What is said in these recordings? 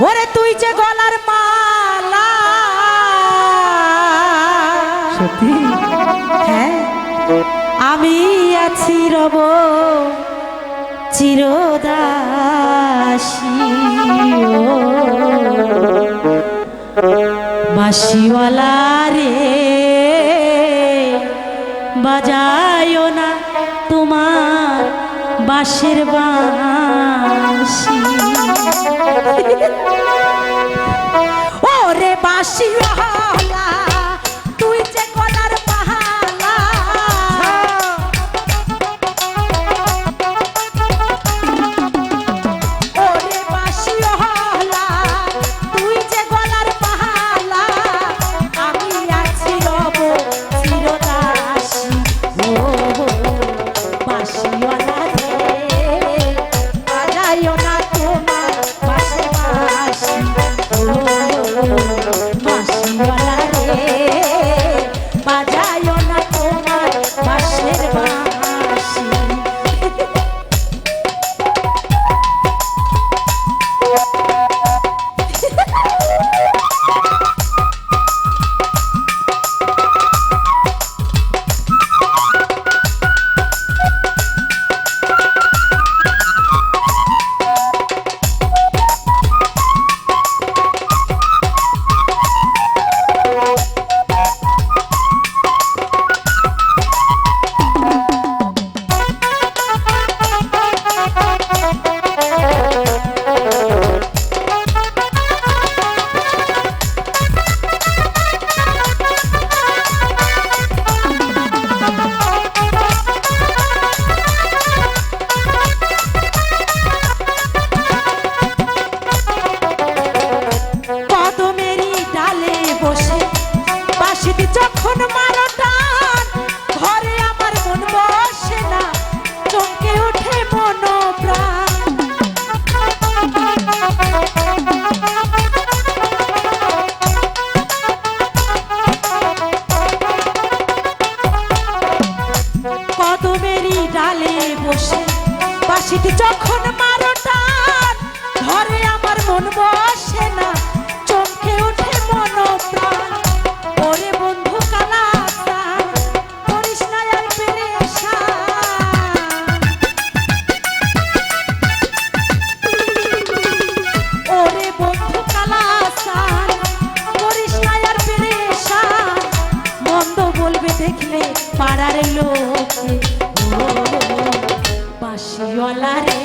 ওরে তুই যে গলার মালা সত্যি হ্যাঁ আমি আছি রব চিরদাসী বাঁশিওয়ালা রে বাজায়ও না তোমার বাঁশের বাঁশি ওরে বাঁশিওয়ালা তুই যে গলার মালা ওরে বাঁশিওয়ালা তুই যে গলার মালা আমি আছি রব চিরদাসী ও বাঁশিওয়ালা রে বাজায়ও না তোমার বাঁশের বাঁশি ও বাঁশিওয়ালা রে বাজায়ও না তোমার বাঁশের বাঁশি যখন মারো টান ঘরে আমার মন বসে না চমকে ওঠে মন প্রাণ কদমেরই ডালে বসে বাঁশিটি যখন মারো টান ঘরে আমার মন বসে না চমকে ওঠে মন প্রাণ ওরে বন্ধু কালাসান করিস না আর পেরেশান ওরে বন্ধু কালাসান করিস না আর পেরেশান মন্দ বলবে দেখলে পাড়ার লোকে ও বাঁশিওয়ালা রে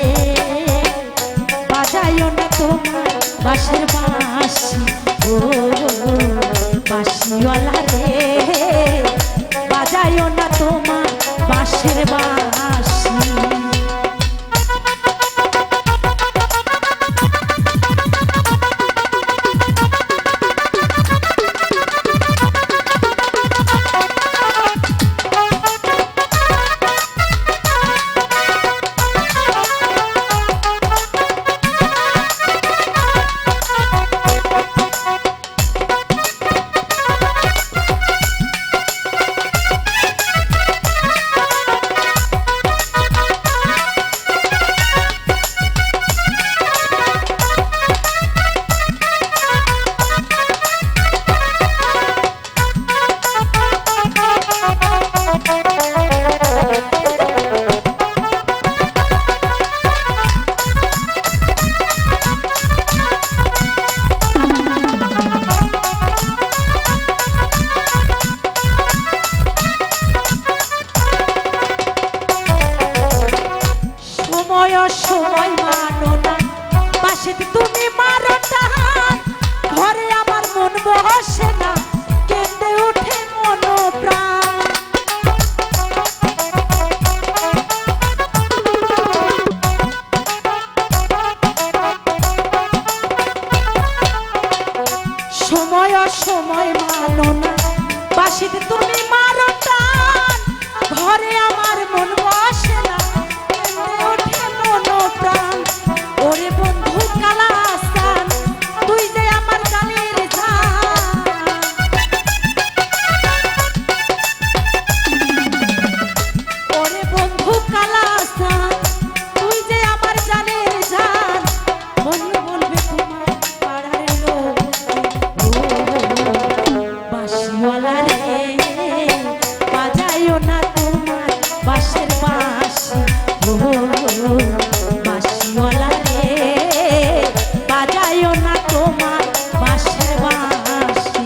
বাজায়ও না তোমার বাঁশের বাঁশি ও বাঁশিওয়ালা রে বাজায়ও না তোমার বাঁশের বাঁশি সময় মানো না পাশে তুমি মারো টান ঘরে আমার মন বসে না কেঁদে ওঠে মন প্রাণ সময় মানো না পাশে তুমি মারো টান ঘরে আমার মন বসে না প্রাণ ওরে বন্ধু কালাসান তুই যে আমার গালের ওরে বন্ধু কালাসান তুই যে আমার জানের জান বন্ধু বলবে তোমার বাঁশিওয়ালা রে বাজায়ও না তোমার বাঁশের বাঁশি।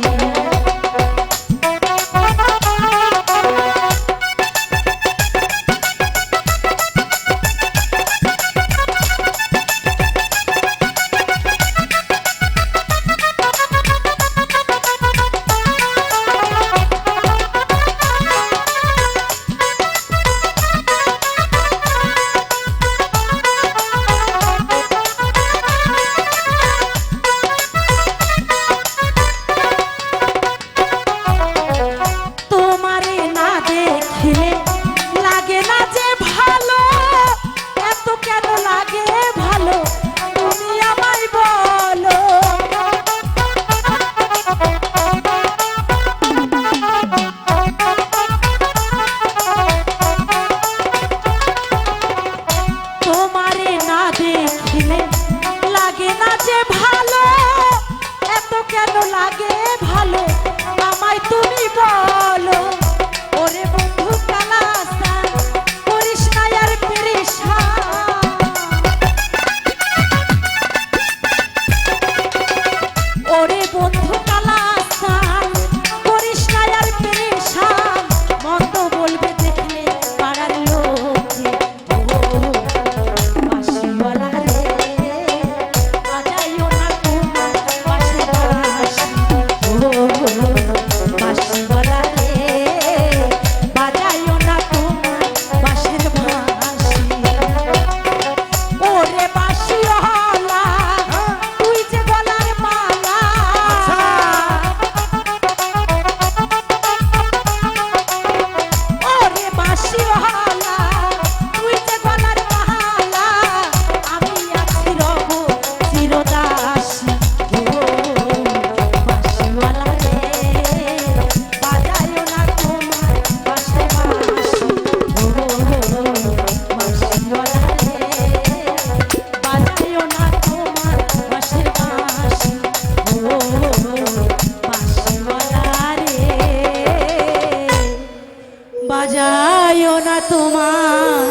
বাজায়ও না তোমার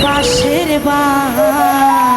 বাঁশের বাঁশি।